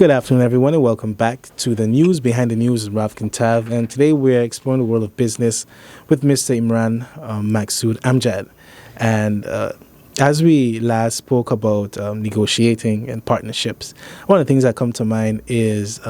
Good afternoon, everyone, and welcome back to the news behind the news with Raf Kintav. And today we're exploring the world of business with Mr. Imran, McSood, Amjad. And as we last spoke about negotiating and partnerships, one of the things that come to mind is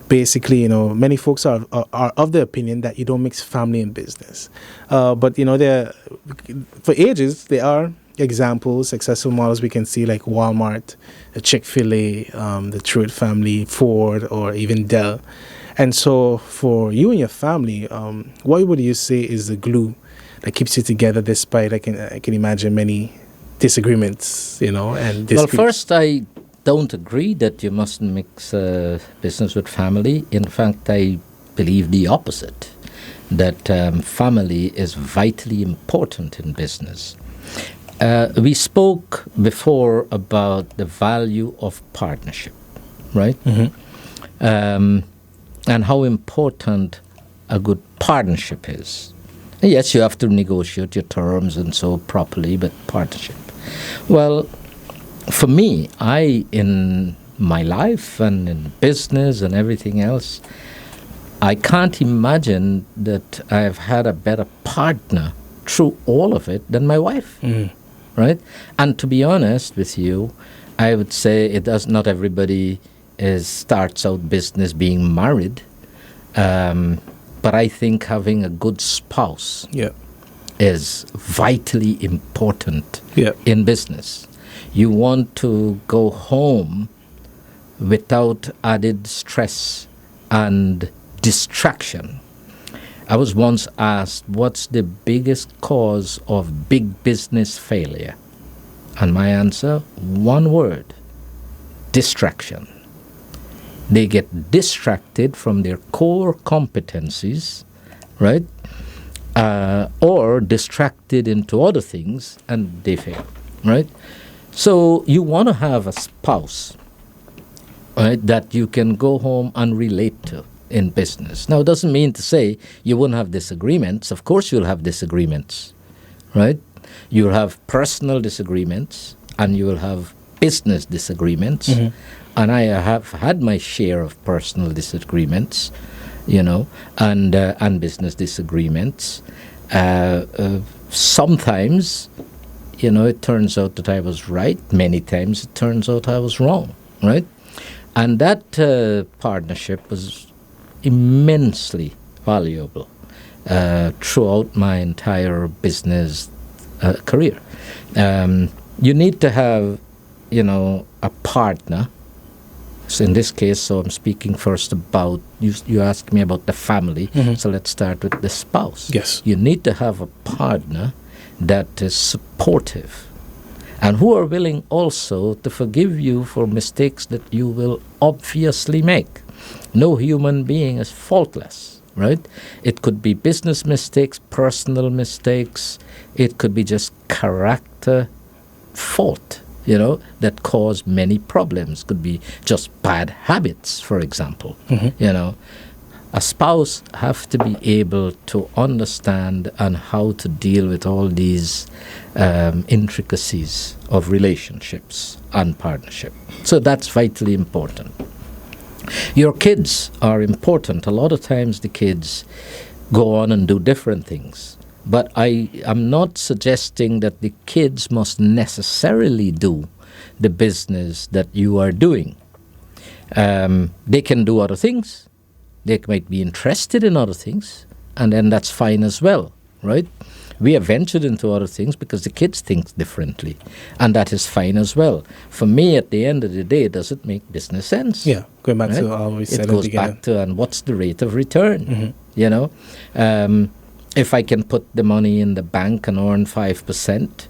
basically, many folks are of the opinion that you don't mix family and business. But, for ages, there are examples, successful models we can see like Walmart, Chick-fil-A, the Truett family, Ford, or even Dell. And so for you and your family, what would you say is the glue that keeps you together despite, I can imagine, many disagreements, and disputes? Well, first, I don't agree that you mustn't mix business with family. In fact, I believe the opposite, that family is vitally important in business. We spoke before about the value of partnership, right? Mm-hmm. And how important a good partnership is. Yes, you have to negotiate your terms and so properly, but partnership. Well, for me, in my life and in business and everything else, I can't imagine that I've had a better partner through all of it than my wife. Mm. Right? And to be honest with you, I would say not everybody starts out business being married. But I think having a good spouse is vitally important in business. You want to go home without added stress and distraction. I was once asked, what's the biggest cause of big business failure? And my answer, one word: distraction. They get distracted from their core competencies, right? Or distracted into other things, and they fail, right? So you want to have a spouse, right, that you can go home and relate to in business. Now, it doesn't mean to say you won't have disagreements. Of course you'll have disagreements, right? You'll have personal disagreements and you will have business disagreements. Mm-hmm. And I have had my share of personal disagreements, and business disagreements. Sometimes, it turns out that I was right. Many times it turns out I was wrong, right? And that partnership was immensely valuable throughout my entire business career. You need to have, a partner. So in this case, I'm speaking first about, you asked me about the family, mm-hmm. So let's start with the spouse. Yes. You need to have a partner that is supportive and who are willing also to forgive you for mistakes that you will obviously make. No human being is faultless, right? It could be business mistakes, personal mistakes. It could be just character fault, that cause many problems. Could be just bad habits, for example. Mm-hmm. A spouse have to be able to understand and how to deal with all these intricacies of relationships and partnership. So that's vitally important. Your kids are important. A lot of times the kids go on and do different things. But I am not suggesting that the kids must necessarily do the business that you are doing. They can do other things. They might be interested in other things, and then that's fine as well, right? We have ventured into other things because the kids think differently, and that is fine as well. For me, at the end of the day, does it make business sense? Yeah, going back to how we said it goes back to, and what's the rate of return? Mm-hmm. If I can put the money in the bank and earn 5%,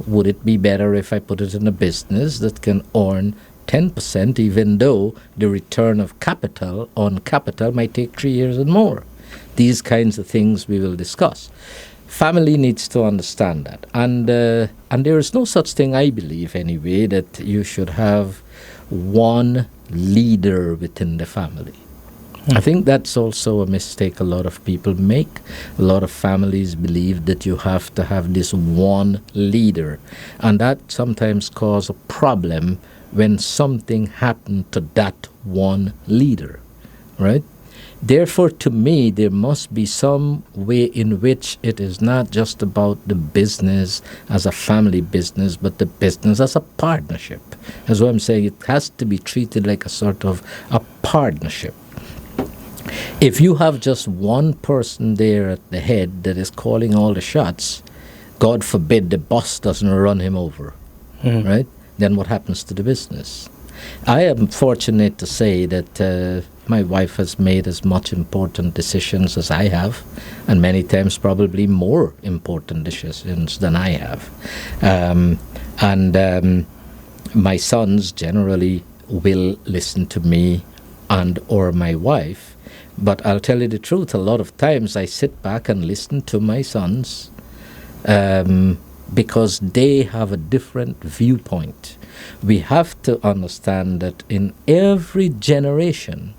would it be better if I put it in a business that can earn 10%, even though the return of capital on capital might take 3 years and more? These kinds of things we will discuss. Family needs to understand that. And there is no such thing, I believe anyway, that you should have one leader within the family. I think that's also a mistake a lot of people make. A lot of families believe that you have to have this one leader, and that sometimes causes a problem when something happened to that one leader, right? Therefore, to me, there must be some way in which it is not just about the business as a family business, but the business as a partnership. That's what I'm saying. It has to be treated like a sort of a partnership. If you have just one person there at the head that is calling all the shots, God forbid the boss doesn't run him over, right? Then what happens to the business? I am fortunate to say that my wife has made as much important decisions as I have, and many times probably more important decisions than I have. My sons generally will listen to me and or my wife, but I'll tell you the truth, a lot of times I sit back and listen to my sons because they have a different viewpoint. We have to understand that in every generation,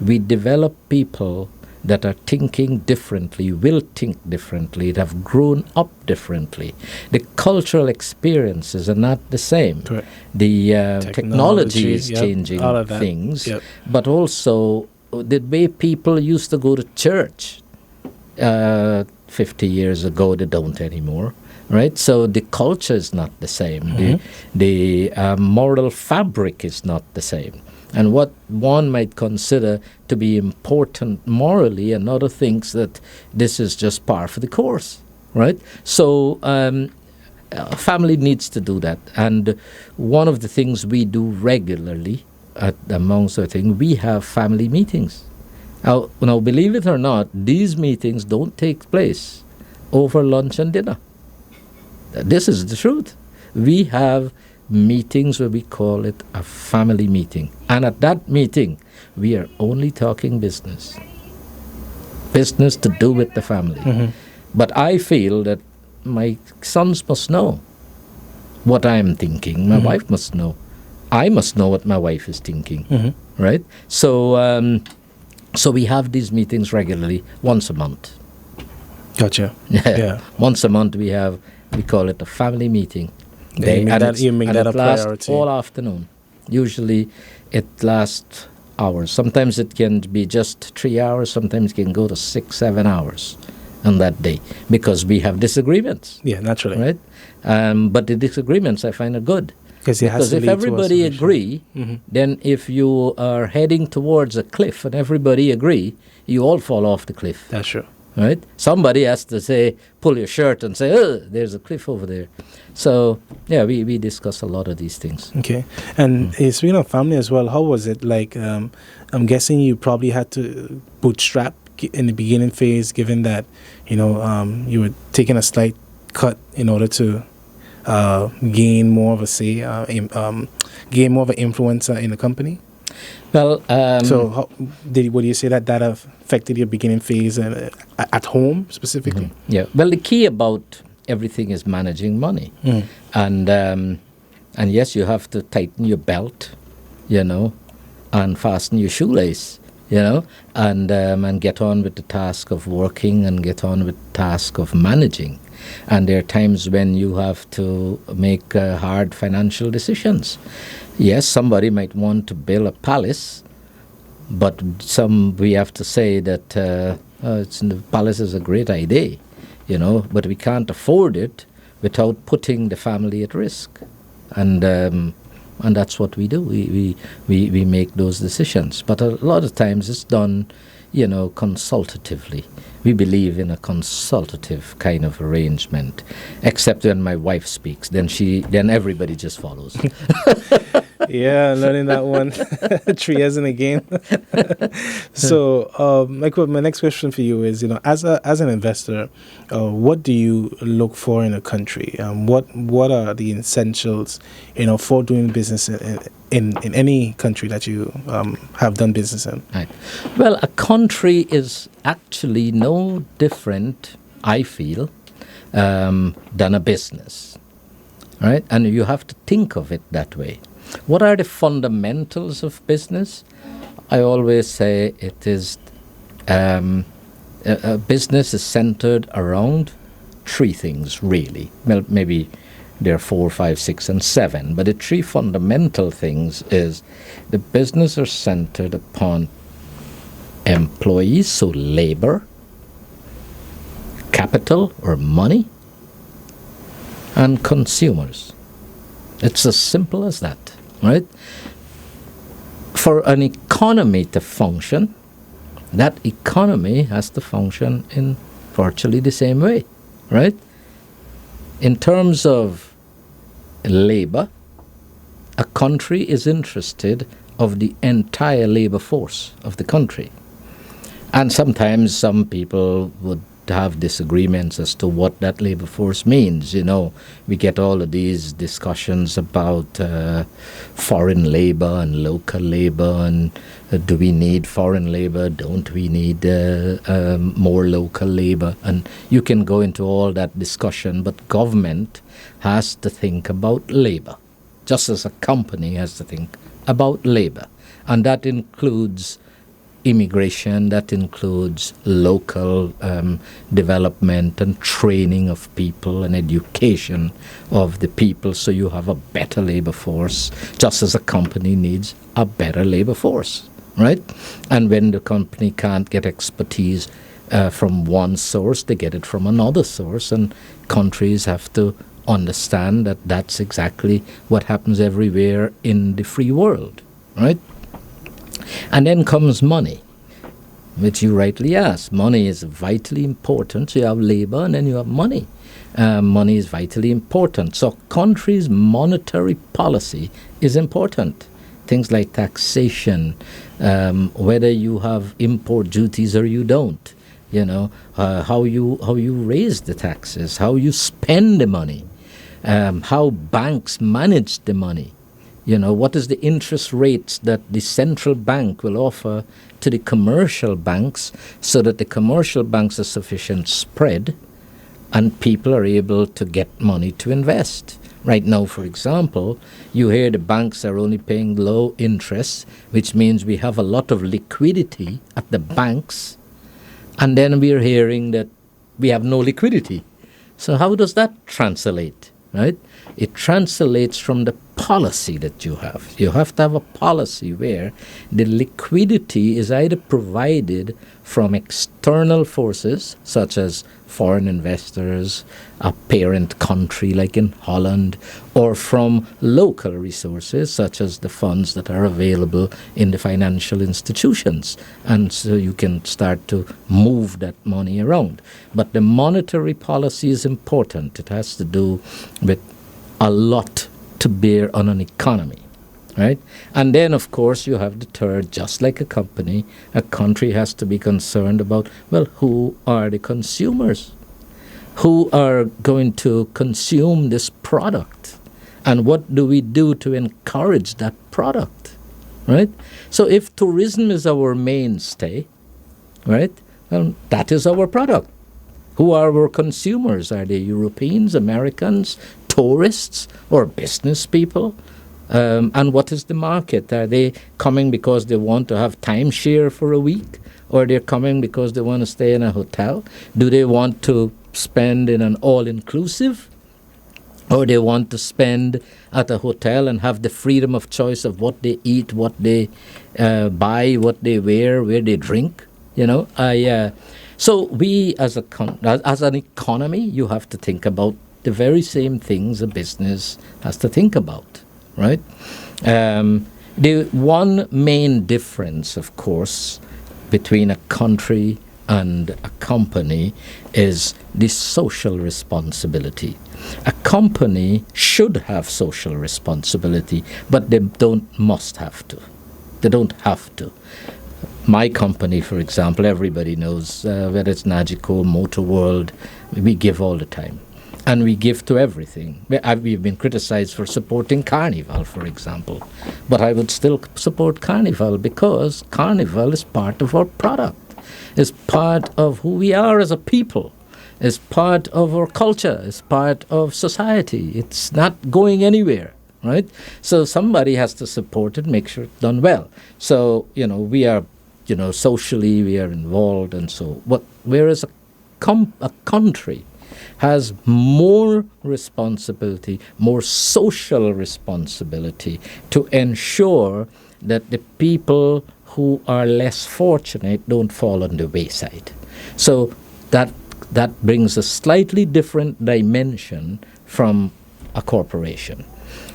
we develop people that are thinking differently, will think differently, that have grown up differently. The cultural experiences are not the same. Correct. The technology is yep, changing all of that. things, Yep. but also the way people used to go to church 50 years ago, they don't anymore. Right, so the culture is not the same. The moral fabric is not the same. And what one might consider to be important morally, another thinks that this is just par for the course. Right, so family needs to do that. And one of the things we do regularly, amongst other things, we have family meetings. Now, believe it or not, these meetings don't take place over lunch and dinner. This is the truth. We have meetings where we call it a family meeting. And at that meeting, we are only talking business. Business to do with the family. But I feel that my sons must know what I am thinking. My wife must know. I must know what my wife is thinking. Right? So, so we have these meetings regularly, once a month. Gotcha. Yeah. Once a month we call it a family meeting. You make that a priority. All afternoon. Usually it lasts hours. Sometimes it can be just 3 hours. Sometimes it can go to 6-7 hours on that day because we have disagreements. Yeah, naturally. Right? But the disagreements I find are good. Because if everybody agree, then if you are heading towards a cliff and everybody agree, you all fall off the cliff. That's true. Right? Somebody has to say, pull your shirt and say, oh, there's a cliff over there. So, yeah, we discuss a lot of these things. Okay. And speaking of family as well, how was it? Like, I'm guessing you probably had to bootstrap in the beginning phase, given that, you were taking a slight cut in order to gain more of a say, gain more of an influence in the company? Well, so would you say that affected your beginning phase at home specifically? Yeah. Well, the key about everything is managing money, and yes, you have to tighten your belt, and fasten your shoelace, and get on with the task of working and get on with the task of managing. And there are times when you have to make hard financial decisions. Yes, somebody might want to build a palace, but we have to say that the palace is a great idea, but we can't afford it without putting the family at risk. And that's what we do. We make those decisions. But a lot of times it's done, consultatively. We believe in a consultative kind of arrangement, except when my wife speaks. Then everybody just follows. Yeah, learning that one 3 years in a game. So, my next question for you is, as an investor, what do you look for in a country? What are the essentials, for doing business in any country that you have done business in? Right. Well, a country is actually no different, I feel, than a business, right? And you have to think of it that way. What are the fundamentals of business? I always say it is a business is centered around 3 things, really. Well, maybe There are 4, 5, 6, and 7. But the three fundamental things is the business are centered upon employees, so labor, capital or money, and consumers. It's as simple as that, right? For an economy to function, that economy has to function in virtually the same way, right? In terms of labor, a country is interested of the entire labor force of the country. And sometimes some people would have disagreements as to what that labor force means. We get all of these discussions about foreign labor and local labor, and do we need foreign labor? Don't we need more local labor? And you can go into all that discussion, but government has to think about labor, just as a company has to think about labor. And that includes immigration, that includes local development and training of people and education of the people, so you have a better labor force, just as a company needs a better labor force, right? And when the company can't get expertise from one source, they get it from another source, and countries have to understand that that's exactly what happens everywhere in the free world, right? And then comes money, which you rightly asked. Money is vitally important. So you have labor and then you have money. Money is vitally important. So countries' monetary policy is important. Things like taxation, whether you have import duties or you don't, how you raise the taxes, how you spend the money, how banks manage the money. What is the interest rates that the central bank will offer to the commercial banks so that the commercial banks have sufficient spread and people are able to get money to invest. Right now, for example, you hear the banks are only paying low interest, which means we have a lot of liquidity at the banks, and then we're hearing that we have no liquidity. So how does that translate, right? It translates from the policy that you have. You have to have a policy where the liquidity is either provided from external forces, such as foreign investors, a parent country like in Holland, or from local resources, such as the funds that are available in the financial institutions. And so you can start to move that money around. But the monetary policy is important. It has to do with a lot to bear on an economy, right? And then, of course, you have the third, just like a company, a country has to be concerned about, well, who are the consumers? Who are going to consume this product? And what do we do to encourage that product, right? So if tourism is our mainstay, right, well, that is our product. Who are our consumers? Are they Europeans, Americans, tourists, or business people? And what is the market? Are they coming because they want to have timeshare for a week? Or they're coming because they want to stay in a hotel? Do they want to spend in an all-inclusive? Or they want to spend at a hotel and have the freedom of choice of what they eat, what they buy, what they wear, where they drink? So we, as an economy, you have to think about the very same things a business has to think about, right? The one main difference, of course, between a country and a company is the social responsibility. A company should have social responsibility, but they must have to. They don't have to. My company, for example, everybody knows, whether it's Nagico, Motor World, we give all the time. And we give to everything. We've been criticized for supporting Carnival, for example. But I would still support Carnival because Carnival is part of our product. It's part of who we are as a people. It's part of our culture. It's part of society. It's not going anywhere, right? So somebody has to support it, make sure it's done well. So, we are, socially we are involved and so. But whereas a country has more responsibility, more social responsibility to ensure that the people who are less fortunate don't fall on the wayside. So that brings a slightly different dimension from a corporation.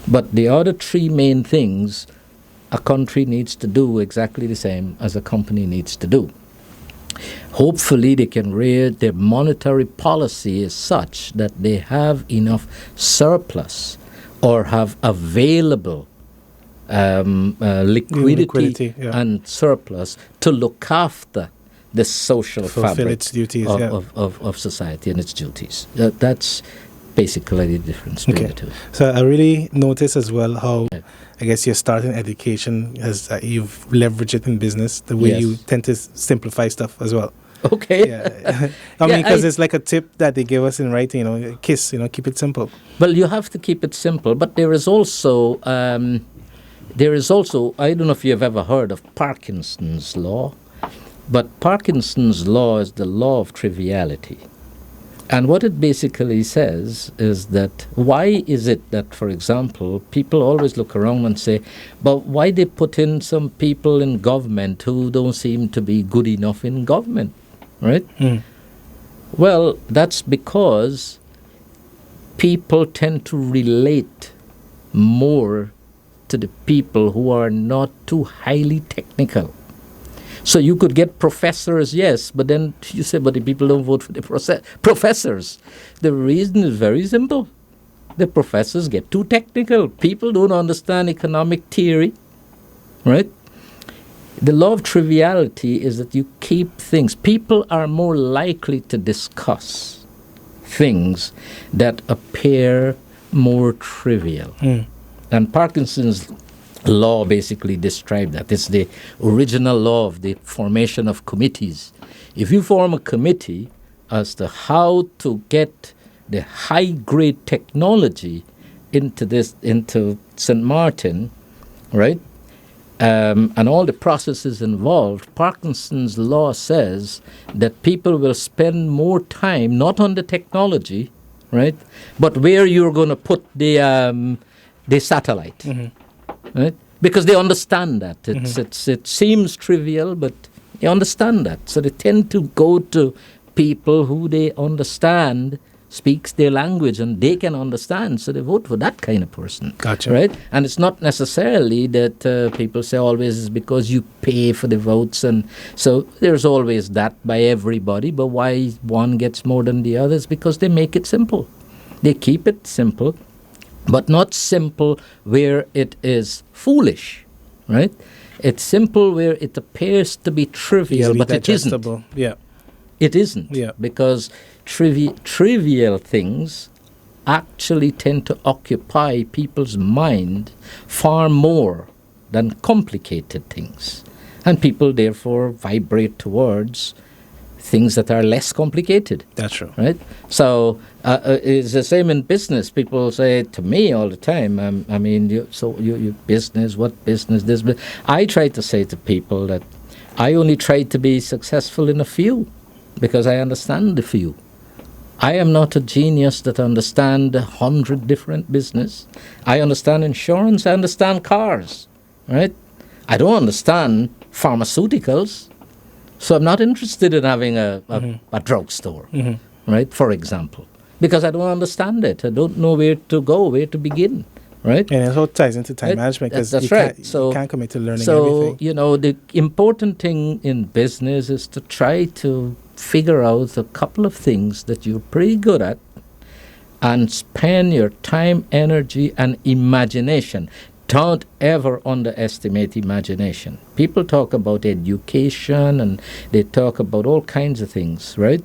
But the other three main things a country needs to do exactly the same as a company needs to do. Hopefully they can rear their monetary policy is such that they have enough surplus or have available liquidity and surplus to look after the social fabric its duties, of society and its duties. That's basically the difference between the two. So I really notice as well how I guess your start in education has you've leveraged it in business, the way you tend to simplify stuff as well. Okay. Yeah. I mean, because it's like a tip that they give us in writing, KISS, keep it simple. Well, you have to keep it simple, but there is also, I don't know if you've ever heard of Parkinson's law, but Parkinson's law is the law of triviality. And what it basically says is that why is it that, for example, people always look around and say, but why they put in some people in government who don't seem to be good enough in government, right? Well, that's because people tend to relate more to the people who are not too highly technical. So you could get professors, yes, but then you say, but the people don't vote for the professors. The reason is very simple. The professors get too technical. People don't understand economic theory, right? The law of triviality is that you keep things. People are more likely to discuss things that appear more trivial. And Parkinson's law basically described that. It's the original law of the formation of committees. If you form a committee as to how to get the high-grade technology into St. Martin, right, and all the processes involved, Parkinson's law says that people will spend more time not on the technology, right, but where you're going to put the satellite. Right? Because they understand that. It seems trivial, but they understand that. So they tend to go to people who they understand speaks their language and they can understand, so they vote for that kind of person. Gotcha. Right? And it's not necessarily that people say always is because you pay for the votes, and so there's always that by everybody, but why one gets more than the others? Because they make it simple. They keep it simple, but not simple where it is foolish, right? It's simple where it appears to be trivial, but it isn't. Yeah. It isn't, because trivial things actually tend to occupy people's mind far more than complicated things. And people therefore vibrate towards things that are less complicated. That's true. Right? So it's the same in business. People say to me all the time, you business, what business, this. But I try to say to people that I only try to be successful in a few because I understand the few. I am not a genius that understand 100 different business. I understand insurance. I understand cars. Right? I don't understand pharmaceuticals. So I'm not interested in having a drugstore, right, for example, because I don't understand it. I don't know where to go, where to begin, right? And it all ties into time management because that's right. You can't commit to learning everything. So, the important thing in business is to try to figure out a couple of things that you're pretty good at and spend your time, energy, and imagination. Don't ever underestimate imagination. People talk about education and they talk about all kinds of things, right?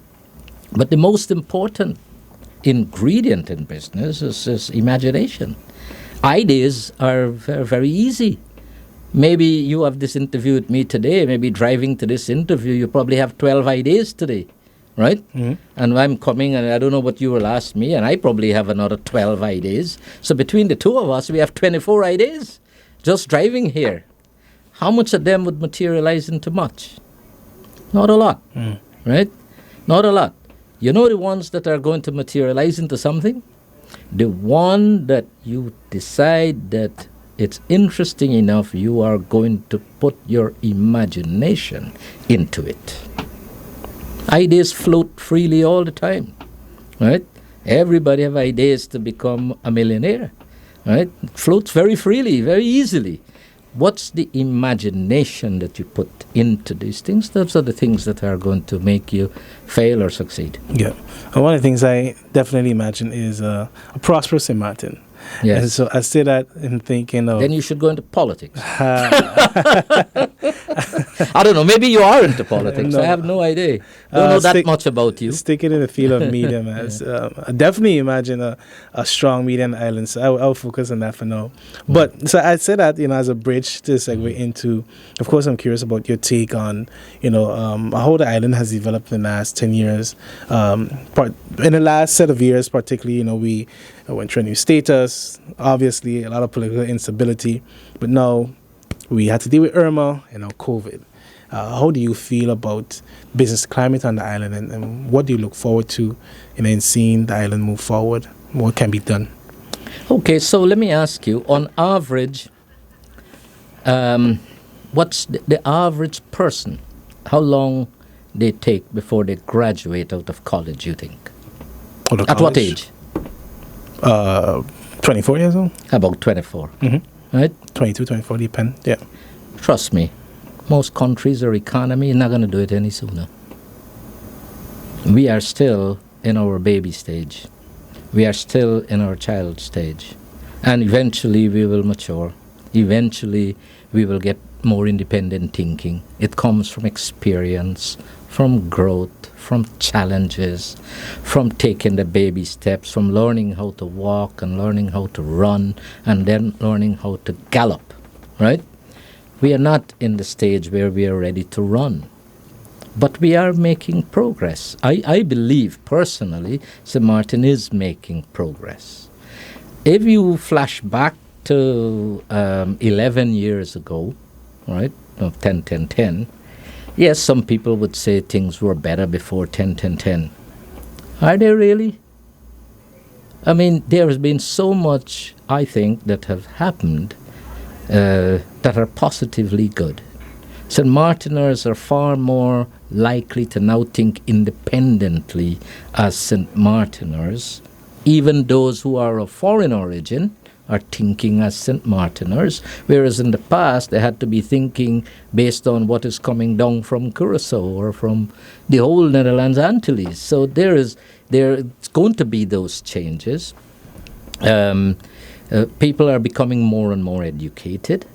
But the most important ingredient in business is imagination. Ideas are very easy. Maybe you have this interview with me today. Maybe driving to this interview, you probably have 12 ideas today, right? And I'm coming and I don't know what you will ask me, and I probably have another 12 ideas. So between the two of us, we have 24 ideas just driving here. How much of them would materialize into much? Not a lot, right? Not a lot. You know the ones that are going to materialize into something? The one that you decide that it's interesting enough, you are going to put your imagination into it. Ideas float freely all the time, right? Everybody have ideas to become a millionaire, right? It floats very freely, very easily. What's the imagination that you put into these things? Those are the things that are going to make you fail or succeed. Yeah. And one of the things I definitely imagine is a prosperous St. Martin. Yes. And so I say that in thinking of... Then you should go into politics. I don't know. Maybe you are into politics. No. I have no idea. Don't know that much about you. Sticking in the field of media, man. I definitely imagine a strong media in the island. So I'll focus on that for now. But so I say that, as a bridge to segue into, of course, I'm curious about your take on, how the island has developed in the last 10 years. In the last set of years, particularly, we went through a new status, obviously a lot of political instability, but now we had to deal with Irma and now COVID. How do you feel about business climate on the island, and what do you look forward to in seeing the island move forward? What can be done? Okay, so let me ask you, on average, what's the average person, how long they take before they graduate out of college, you think? At what age? 24 years old. About 24. Mm-hmm. Right? 22, 24, depend. Yeah. Trust me, most countries or economy are not going to do it any sooner. We are still in our baby stage. We are still in our child stage. And eventually we will mature. Eventually we will get more independent thinking. It comes from experience, from growth, from challenges, from taking the baby steps, from learning how to walk and learning how to run and then learning how to gallop, right? We are not in the stage where we are ready to run, but we are making progress. I believe personally St. Martin is making progress. If you flash back to 11 years ago, right, 10, yes, some people would say things were better before 10. Are they really? I mean, there has been so much, I think, that have happened that are positively good. St. Martiners are far more likely to now think independently as St. Martiners. Even those who are of foreign origin are thinking as St. Martiners, whereas in the past they had to be thinking based on what is coming down from Curacao or from the whole Netherlands Antilles. So there's going to be those changes. People are becoming more and more educated.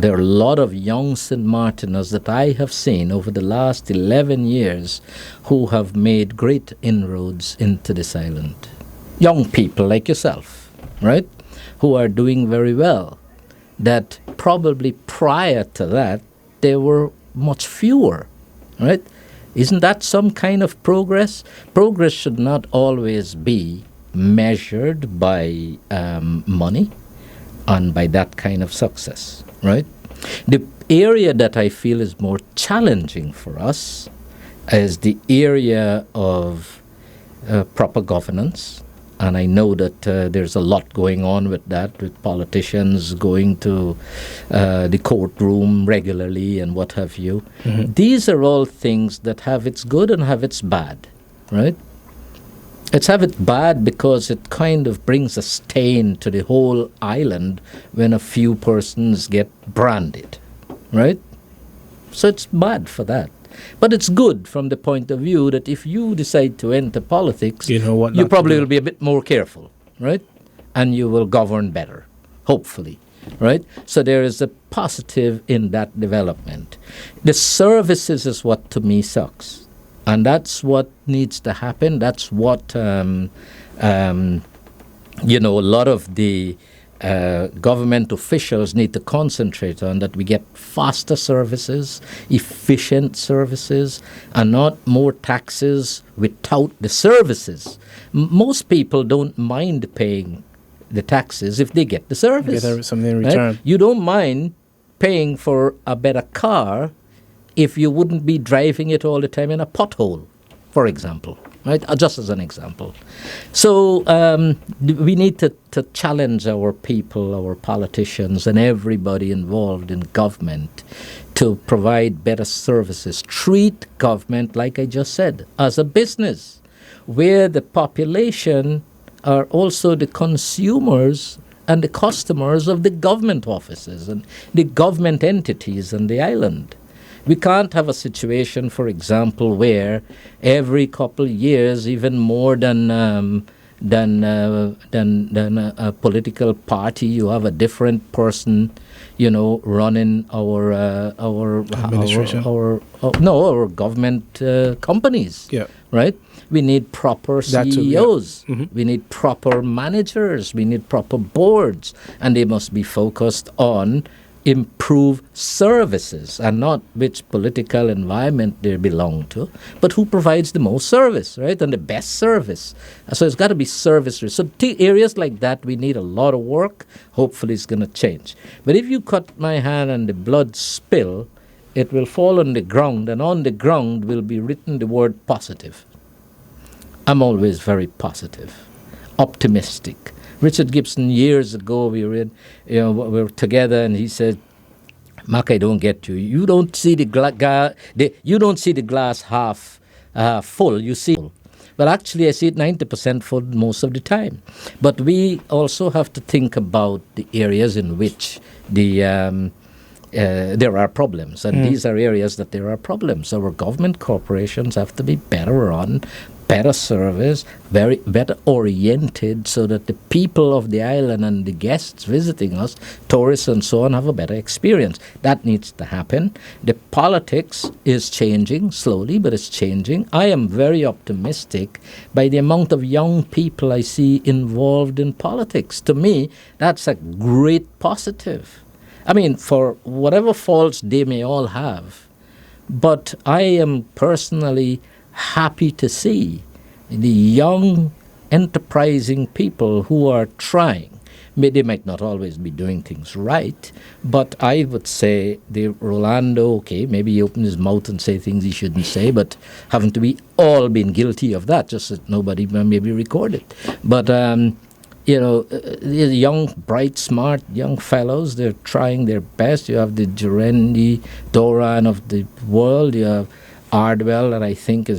There are a lot of young St. Martiners that I have seen over the last 11 years who have made great inroads into this island. Young people like yourself, right? Who are doing very well, that probably prior to that, there were much fewer, right? Isn't that some kind of progress? Progress should not always be measured by money and by that kind of success, right? The area that I feel is more challenging for us is the area of proper governance. And I know that there's a lot going on with that, with politicians going to the courtroom regularly and what have you. Mm-hmm. These are all things that have its good and have its bad, right? It's have it bad because it kind of brings a stain to the whole island when a few persons get branded, right? So it's bad for that. But it's good from the point of view that if you decide to enter politics, you probably will be a bit more careful, right? And you will govern better, hopefully, right? So there is a positive in that development. The services is what to me sucks. And that's what needs to happen. That's what, a lot of the government officials need to concentrate on, that we get faster services, efficient services, and not more taxes without the services. Most people don't mind paying the taxes if they get the service. Get something in return. Right? You don't mind paying for a better car if you wouldn't be driving it all the time in a pothole, for example. right? Just as an example. So we need to challenge our people, our politicians, and everybody involved in government to provide better services. Treat government, like I just said, as a business, where the population are also the consumers and the customers of the government offices and the government entities on the island. We can't have a situation, for example, where every couple of years, even more than a political party, you have a different person, running our Administration. our government companies. Yeah. Right. We need proper That too, CEOs. yeah. Mhm. We need proper managers. We need proper boards, and they must be focused on improve services and not which political environment they belong to, but who provides the most service, right? And the best service. So it's got to be service. So areas like that, we need a lot of work. Hopefully it's going to change. But if you cut my hand and the blood spill, it will fall on the ground, and on the ground will be written the word positive. I'm always very positive, optimistic. Richard Gibson, years ago, we were together, and he said, "Mark, I don't get you. You don't see the glass half full. You see." But actually, I see it 90% full most of the time. But we also have to think about the areas in which there are problems, and these are areas that there are problems. Our government corporations have to be better run, better service, better oriented, so that the people of the island and the guests visiting us, tourists and so on, have a better experience. That needs to happen. The politics is changing slowly, but it's changing. I am very optimistic by the amount of young people I see involved in politics. To me, that's a great positive. I mean, for whatever faults they may all have, but I am personally happy to see the young, enterprising people who are trying. They might not always be doing things right, but I would say the Rolando, okay, maybe he opened his mouth and say things he shouldn't say, but haven't we all been guilty of that, just that nobody maybe recorded. But these young, bright, smart young fellows, they're trying their best. You have the Jurendi, Doran of the world. You have Ardwell, that I think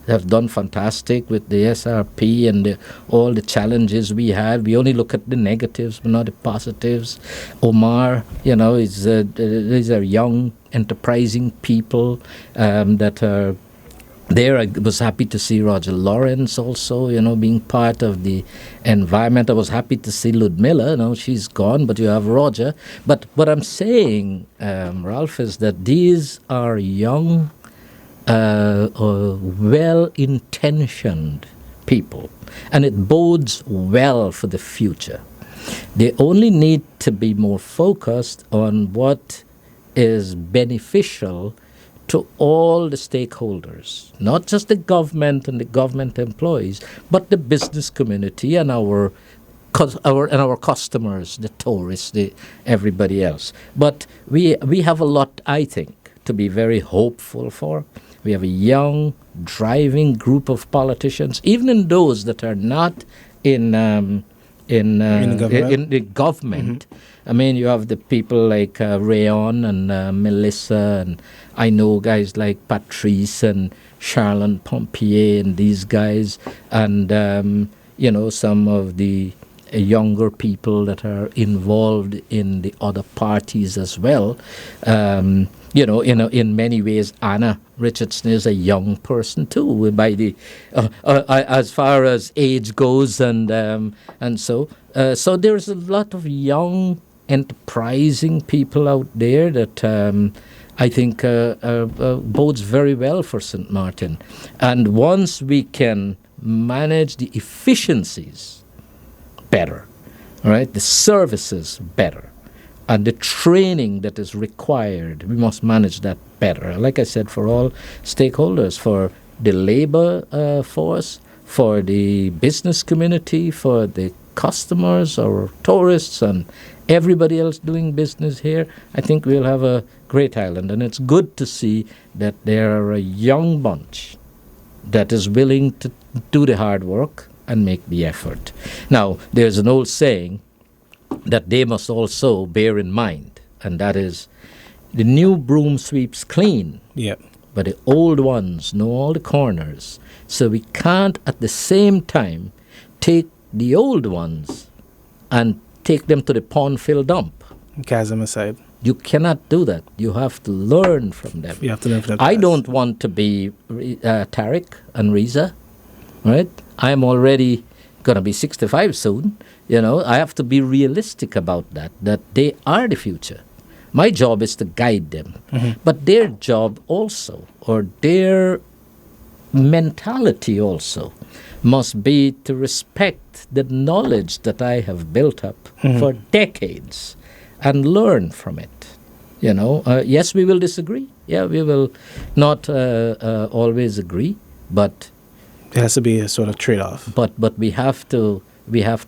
have done fantastic with the SRP and all the challenges we had. We only look at the negatives, but not the positives. Omar, these are young, enterprising people that are there. I was happy to see Roger Lawrence also, being part of the environment. I was happy to see Ludmilla. She's gone, but you have Roger. But what I'm saying, Ralph, is that these are young, well-intentioned people, and it bodes well for the future. They only need to be more focused on what is beneficial to all the stakeholders, not just the government and the government employees, but the business community and our customers, the tourists, everybody else. But we have a lot, I think, to be very hopeful for. We have a young, driving group of politicians, even in those that are not in the government. Mm-hmm. I mean, you have the people like Rayon and Melissa, and I know guys like Patrice and Charlene Pompier and these guys, and some of the younger people that are involved in the other parties as well. In many ways, Anna Richardson is a young person too, by the as far as age goes, and so there's a lot of young, enterprising people out there that I think bodes very well for St. Martin. And once we can manage the efficiencies better, all right, the services better, and the training that is required, we must manage that better. Like I said, for all stakeholders, for the labor force, for the business community, for the customers or tourists and everybody else doing business here, I think we'll have a great island. And it's good to see that there are a young bunch that is willing to do the hard work and make the effort. Now, there's an old saying that they must also bear in mind, and that is, the new broom sweeps clean, Yeah. but the old ones know all the corners. So we can't at the same time take the old ones and take them to the pond-fill dump. Chasm aside. You cannot do that. You have to learn from them. You have to learn from them. I don't want to be Tariq and Riza, right? I'm already going to be 65 soon. I have to be realistic about that they are the future. My job is to guide them. Mm-hmm. But their job also, or their mentality also, must be to respect the knowledge that I have built up for decades and learn from it. Yes, we will disagree. Yeah, we will not always agree, but There has to be a sort of trade-off. but we have to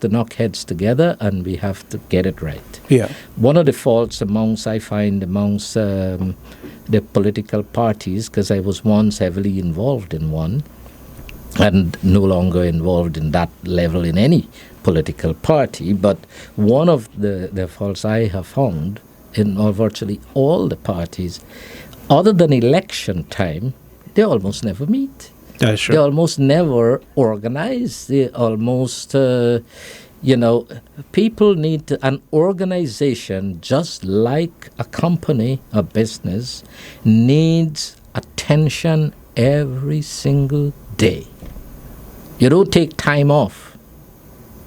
knock heads together and we have to get it right. Yeah. One of the faults I find amongst the political parties, because I was once heavily involved in one, and no longer involved in that level in any political party, but one of the faults I have found in virtually all the parties, other than election time, they almost never meet. That's true. They almost never organize. They almost, people need an organization, just like a company, a business, needs attention every single day. You don't take time off.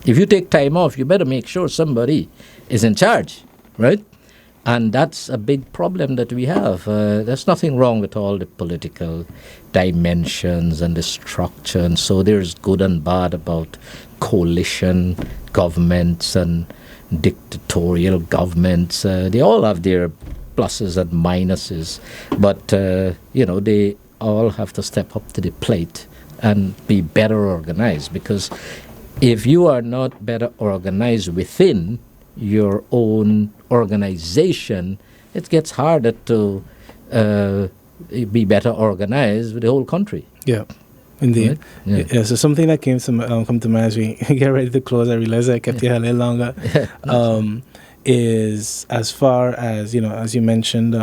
If you take time off, you better make sure somebody is in charge, right? And that's a big problem that we have. There's nothing wrong with all the political dimensions and the structure. And so there's good and bad about coalition governments and dictatorial governments. They all have their pluses and minuses. But, they all have to step up to the plate and be better organized. Because if you are not better organized within your own organization, it gets harder to be better organized with the whole country. Yeah, indeed. Right? Yeah. So something that come to mind as we get ready to close, I realized I kept you a little longer, is as far as, as you mentioned,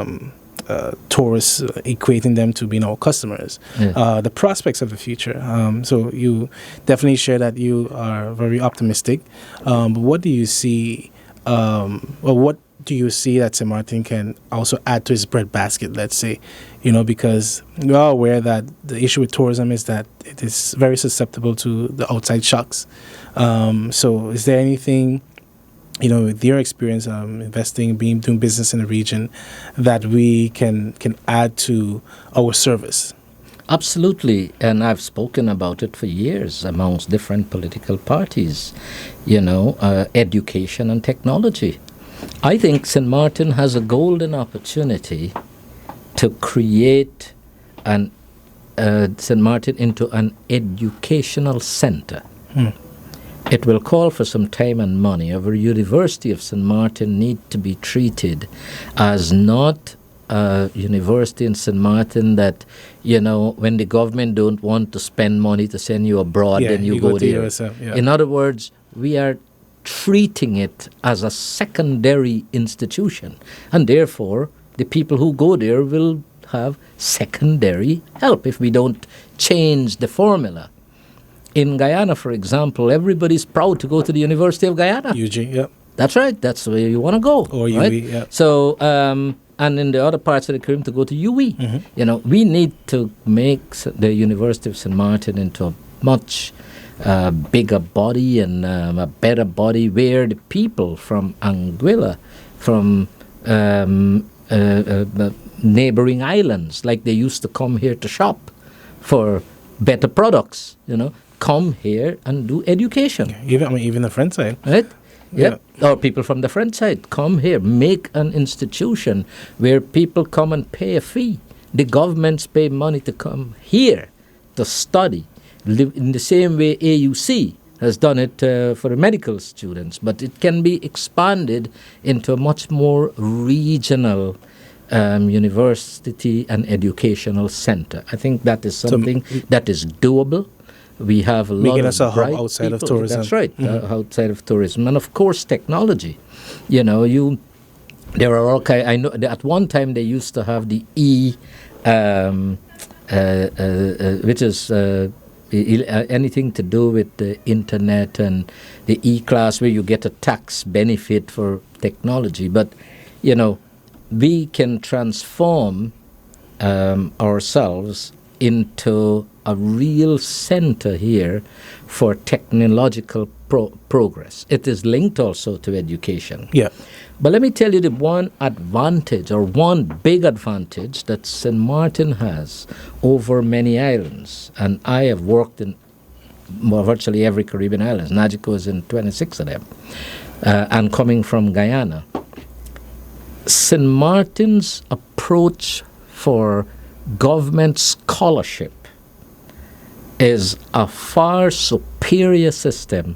tourists, equating them to being our customers, the prospects of the future. So you definitely share that you are very optimistic. But what do you see, what do you see that St. Martin can also add to its breadbasket, let's say? Because we are aware that the issue with tourism is that it is very susceptible to the outside shocks. So is there anything, with your experience investing, doing business in the region, that we can add to our service? Absolutely, and I've spoken about it for years amongst different political parties, education and technology. I think St. Martin has a golden opportunity to create St. Martin into an educational center. It will call for some time and money. Our University of St. Martin need to be treated as not a university in St. Martin that, when the government don't want to spend money to send you abroad, then you go there. USF, yeah. In other words, we are treating it as a secondary institution. And therefore, the people who go there will have secondary help if we don't change the formula. In Guyana, for example, everybody's proud to go to the University of Guyana. UG, yeah. That's right. That's where you want to go. Or UE, right? yeah. So, and in the other parts of the Caribbean to go to UE. We need to make the University of St. Martin into a much bigger body and a better body where the people from Anguilla, from neighboring islands, like they used to come here to shop for better products, come here and do education. Even the French side. Right? Yeah. Or people from the French side come here, make an institution where people come and pay a fee. The governments pay money to come here to study, live in the same way AUC has done it for the medical students. But it can be expanded into a much more regional university and educational center. I think that is something that is doable. We have a lot making of us a hub bright outside of people. tourism. That's right, outside of tourism, and of course technology. There are all kind. I know that at one time they used to have the which is anything to do with the internet, and the E-class where you get a tax benefit for technology. But we can transform ourselves into a real center here for technological progress. It is linked also to education. Yeah. But let me tell you the one advantage, or one big advantage, that St. Martin has over many islands. And I have worked in virtually every Caribbean island. Nagico is in 26 of them. And coming from Guyana, St. Martin's approach for government scholarship is a far superior system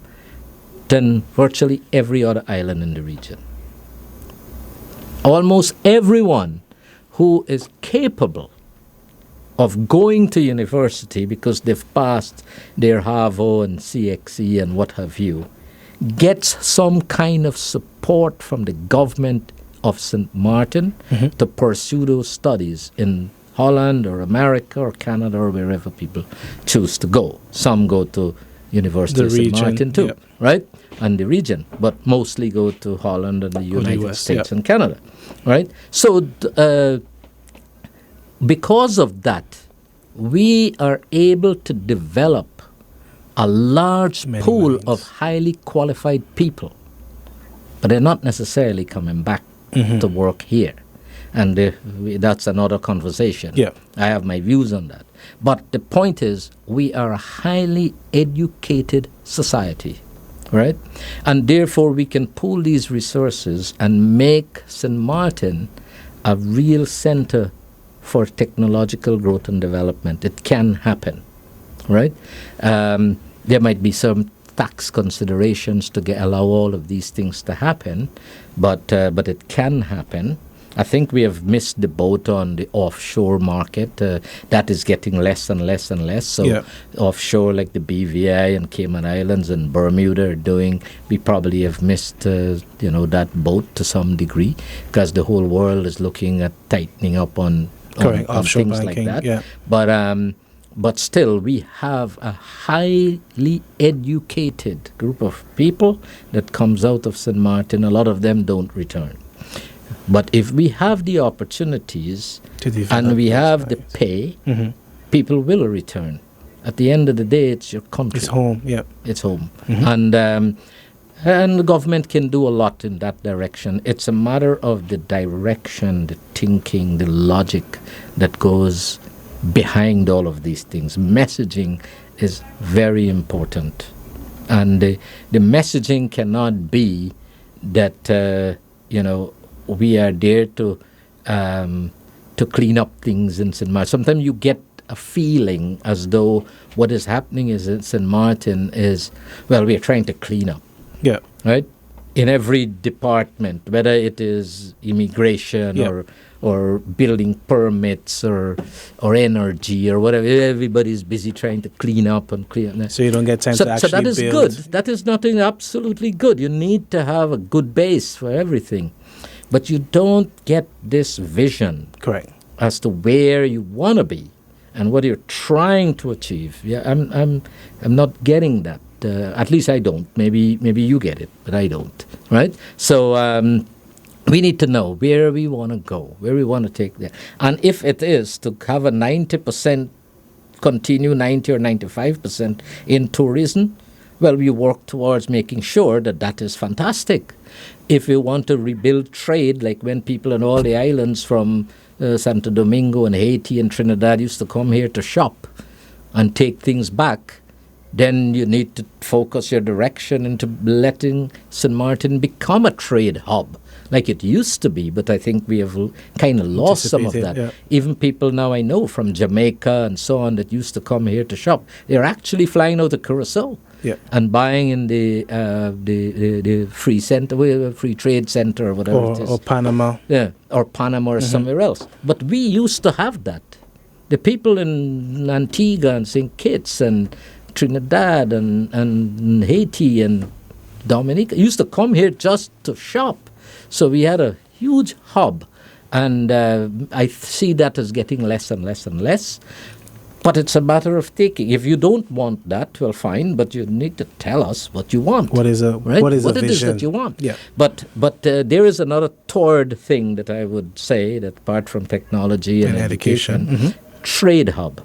than virtually every other island in the region. Almost everyone who is capable of going to university because they've passed their HAVO and CXE and what have you, gets some kind of support from the government of St. Martin to pursue those studies in Holland or America or Canada or wherever people choose to go. Some go to University of St. Martin too, right? And the region, but mostly go to Holland and the United States and Canada, right? So because of that, we are able to develop a large pool of highly qualified people, but they're not necessarily coming back to work here. And that's another conversation. Yeah. I have my views on that. But the point is, we are a highly educated society, right? And therefore, we can pool these resources and make St. Martin a real center for technological growth and development. It can happen, right? There might be some tax considerations to allow all of these things to happen, but it can happen. I think we have missed the boat on the offshore market. That is getting less and less and less. So offshore, like the BVI and Cayman Islands and Bermuda are doing, we probably have missed that boat to some degree, because the whole world is looking at tightening up on offshore things banking, like that. But still, we have a highly educated group of people that comes out of St. Martin. A lot of them don't return. But if we have the opportunities and we have the pay, people will return. At the end of the day, it's your country. It's home, It's home. And the government can do a lot in that direction. It's a matter of the direction, the thinking, the logic that goes behind all of these things. Messaging is very important. And the messaging cannot be that, we are there to clean up things in St. Martin. Sometimes you get a feeling as though what is happening is in St. Martin is, we are trying to clean up. Yeah. Right? In every department, whether it is immigration or building permits or energy or whatever, everybody's busy trying to clean up and clean. So you don't get time to actually build. So that is good. That is nothing absolutely good. You need to have a good base for everything. But you don't get this vision as to where you want to be and what you're trying to achieve. Yeah, I'm not getting that. At least I don't. Maybe you get it, but I don't. Right? So we need to know where we want to go, where we want to take that. And if it is to have a 90% continue, 90 or 95% in tourism, we work towards making sure that is fantastic. If we want to rebuild trade, like when people on all the islands from Santo Domingo and Haiti and Trinidad used to come here to shop and take things back, then you need to focus your direction into letting St. Martin become a trade hub like it used to be. But I think we have kind of lost some of that. Yeah. Even people now I know from Jamaica and so on that used to come here to shop, they're actually flying out of Curacao Yeah. and buying in the free center, free trade center, or whatever it is. Or Panama. Yeah, or Panama or somewhere else. But we used to have that. The people in Antigua and St. Kitts and Trinidad and Haiti and Dominica used to come here just to shop. So we had a huge hub. And I see that as getting less and less and less. But it's a matter of taking. If you don't want that, well, fine, but you need to tell us what you want. What is a right? what is what a it vision? is that you want. Yeah. But there is another third thing that I would say that apart from technology and education, trade hub.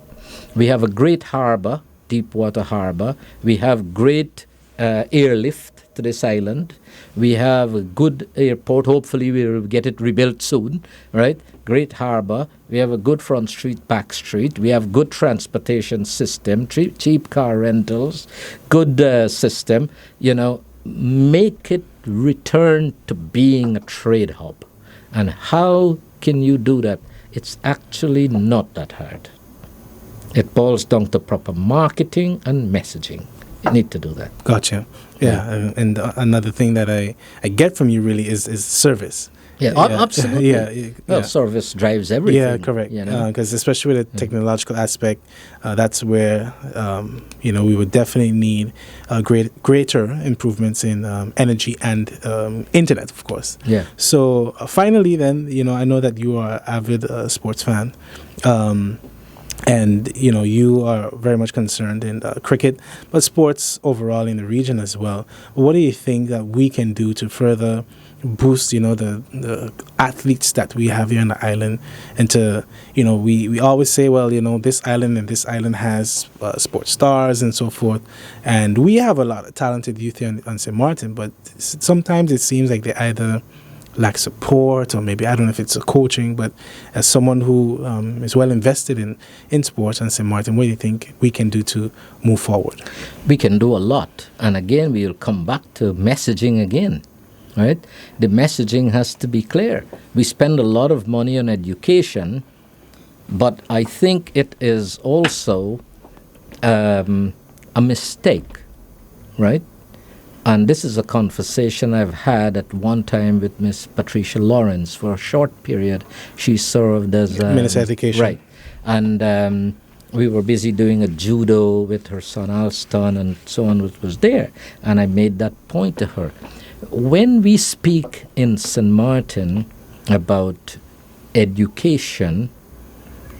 We have a great harbor, Deepwater Harbor. We have great airlift to this island. We have a good airport. Hopefully we will get it rebuilt soon, right? Great harbor. We have a good front street, back street. We have good transportation system, cheap car rentals, good system. Make it return to being a trade hub. And how can you do that? It's actually not that hard. It boils down to proper marketing and messaging. You need to do that. Gotcha. Yeah. And another thing that I get from you really is service. Yeah, absolutely. Yeah. Service drives everything. Yeah, correct. Because especially with the technological aspect, that's where we would definitely need greater improvements in energy and internet, of course. Yeah. So finally, then I know that you are an avid sports fan. And you are very much concerned in cricket, but sports overall in the region as well. What do you think that we can do to further boost, the athletes that we have here on the island, and to, we always say, well, this island and this island has sports stars and so forth, and we have a lot of talented youth here on St. Martin, but sometimes it seems like they either lack support, or maybe I don't know if it's a coaching, but as someone who is well invested in sports and St. Martin, what do you think we can do to move forward? We can do a lot, and again we will come back to messaging again, right? The messaging has to be clear. We spend a lot of money on education, but I think it is also a mistake, right? And this is a conversation I've had at one time with Miss Patricia Lawrence. For a short period, she served as Minister of Education. Right. And we were busy doing a judo with her son Alston and so on, which was there. And I made that point to her. When we speak in St. Martin about education,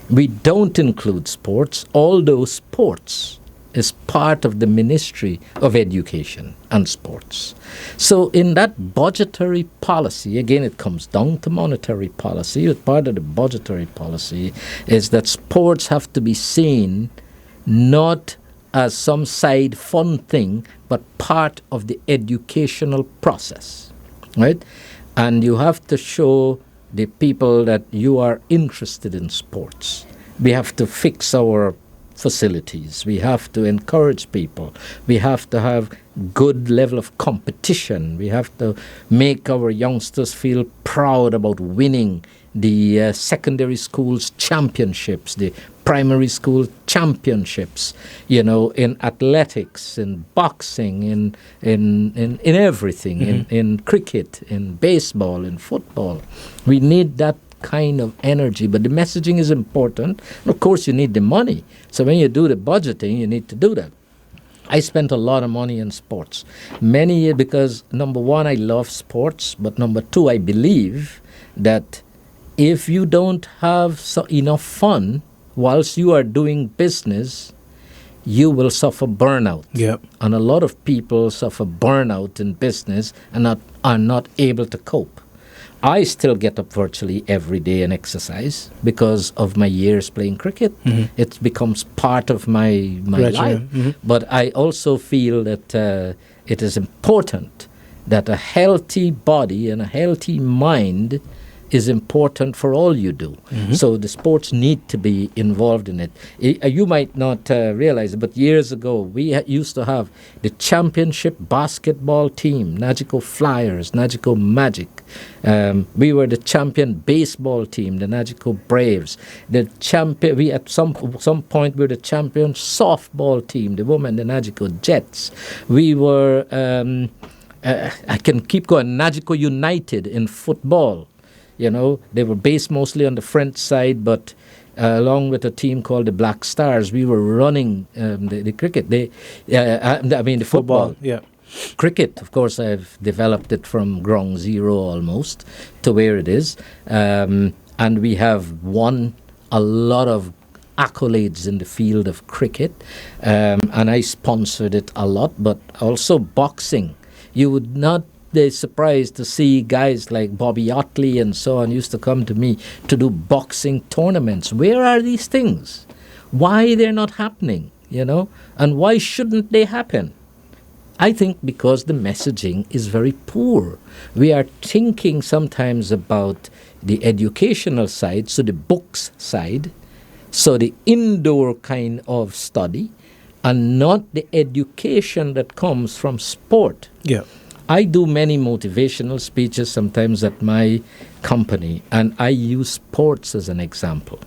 we don't include sports, although sports is part of the Ministry of Education and Sports. So in that budgetary policy, again, it comes down to monetary policy, but part of the budgetary policy is that sports have to be seen not as some side fun thing, but part of the educational process, right? And you have to show the people that you are interested in sports. We have to fix our facilities. We have to encourage people. We have to have good level of competition. We have to make our youngsters feel proud about winning the secondary schools championships, the primary school championships, in athletics, in boxing, in everything, in cricket, in baseball, in football. We need that kind of energy, but the messaging is important. Of course, you need the money. So when you do the budgeting, you need to do that. I spent a lot of money in sports. Many years, because number one, I love sports, but number two, I believe that if you don't have enough fun whilst you are doing business, you will suffer burnout. Yep. And a lot of people suffer burnout in business and are not able to cope. I still get up virtually every day and exercise because of my years playing cricket. It becomes part of my life. But I also feel that it is important that a healthy body and a healthy mind is important for all you do. So the sports need to be involved in it. You might not realize it, but years ago we used to have the championship basketball team, Nagico Flyers, Nagico Magic. We were the champion baseball team, the Nagico Braves. The champion. We at some point were the champion softball team, the women, the Nagico Jets. We were. I can keep going. Nagico United in football. They were based mostly on the French side, but along with a team called the Black Stars, we were running the cricket. The football. Yeah. Cricket, of course, I've developed it from ground zero almost to where it is. And we have won a lot of accolades in the field of cricket. And I sponsored it a lot, but also boxing. You would not be surprised to see guys like Bobby Otley and so on used to come to me to do boxing tournaments. Where are these things? Why they're not happening, And why shouldn't they happen? I think because the messaging is very poor. We are thinking sometimes about the educational side, so the books side, so the indoor kind of study, and not the education that comes from sport. Yeah. I do many motivational speeches sometimes at my company, and I use sports as an example.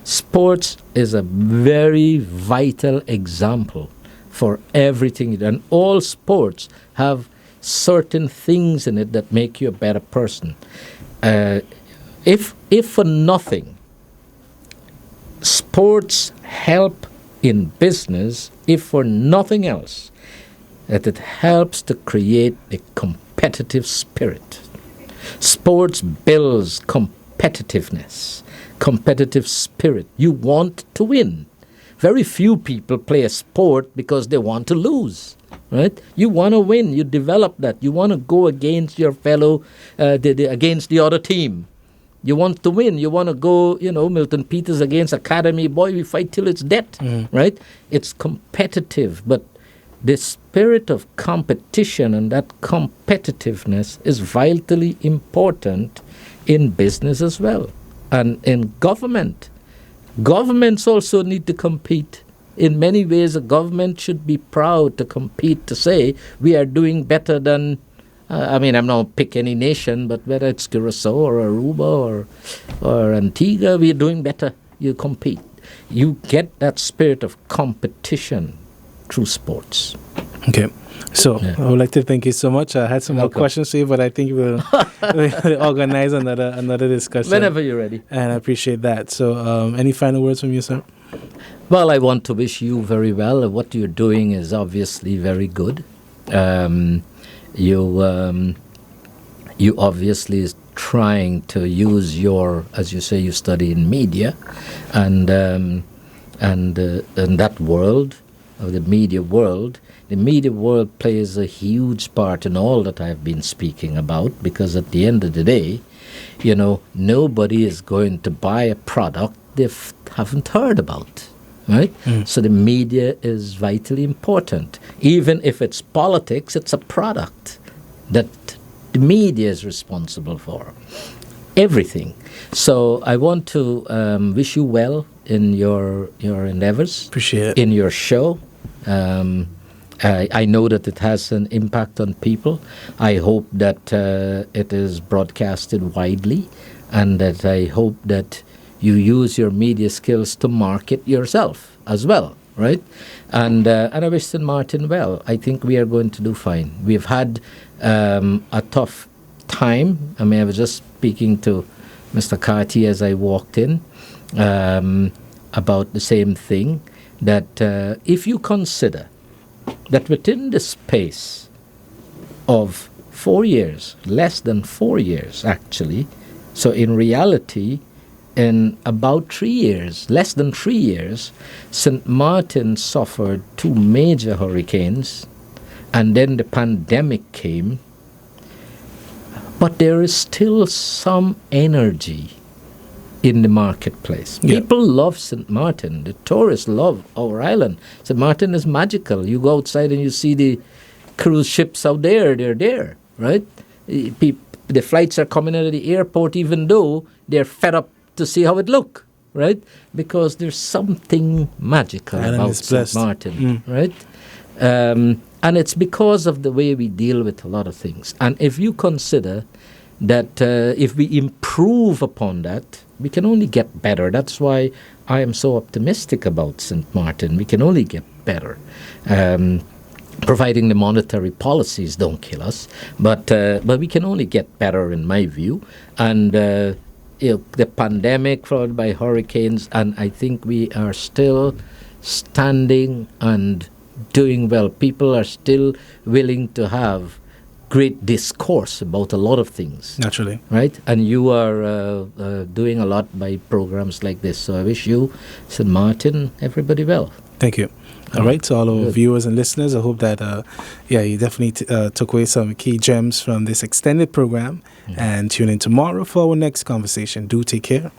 Sports is a very vital example for everything. And all sports have certain things in it that make you a better person. If for nothing, sports help in business, if for nothing else, that it helps to create a competitive spirit. Sports builds competitiveness, competitive spirit. You want to win. Very few people play a sport because they want to lose, right? You want to win. You develop that. You want to go against your fellow, against the other team. You want to win. You want to go, Milton Peters against Academy. Boy, we fight till it's dead, right? It's competitive, but the spirit of competition and that competitiveness is vitally important in business as well, and in government. Governments also need to compete. In many ways, a government should be proud to compete, to say we are doing better than, I'm not pick any nation, but whether it's Curacao or Aruba or Antigua, we are doing better. You compete. You get that spirit of competition through sports. Okay. So I would like to thank you so much. I had some more questions to you, but I think we'll organize another discussion. Whenever you're ready. And I appreciate that. So any final words from you, sir? Well, I want to wish you very well. What you're doing is obviously very good. You obviously is trying to use your, as you say, you study in media, and in that world, of the media world. The media world plays a huge part in all that I've been speaking about, because at the end of the day, nobody is going to buy a product they haven't heard about, right? So the media is vitally important. Even if it's politics, it's a product that the media is responsible for. Everything. So I want to wish you well in your endeavors. Appreciate it. In your show. I know that it has an impact on people. I hope that it is broadcasted widely, and that I hope that you use your media skills to market yourself as well, right? And I wish St. Martin well. I think we are going to do fine. We've had a tough time. I was just speaking to Mr. Carty as I walked in about the same thing, that if you consider that within the space of 4 years, less than 4 years actually, so in reality, in about 3 years, less than 3 years, St. Martin suffered 2 major hurricanes, and then the pandemic came, but there is still some energy in the marketplace. Yeah. People love St. Martin. The tourists love our island. St. Martin is magical. You go outside and you see the cruise ships out there. They're there, right? the flights are coming out of the airport, even though they're fed up to see how it look, right? Because there's something magical about St. Martin, right? And it's because of the way we deal with a lot of things. And if you consider that if we improve upon that, we can only get better. That's why I am so optimistic about St. Martin. We can only get better. Providing the monetary policies don't kill us, but we can only get better, in my view. And the pandemic followed by hurricanes, and I think we are still standing and doing well. People are still willing to have great discourse about a lot of things. Naturally. Right? And you are doing a lot by programs like this. So I wish you, St. Martin, everybody well. Thank you. All right, to all our viewers and listeners, I hope that, you definitely took away some key gems from this extended program. And tune in tomorrow for our next conversation. Do take care.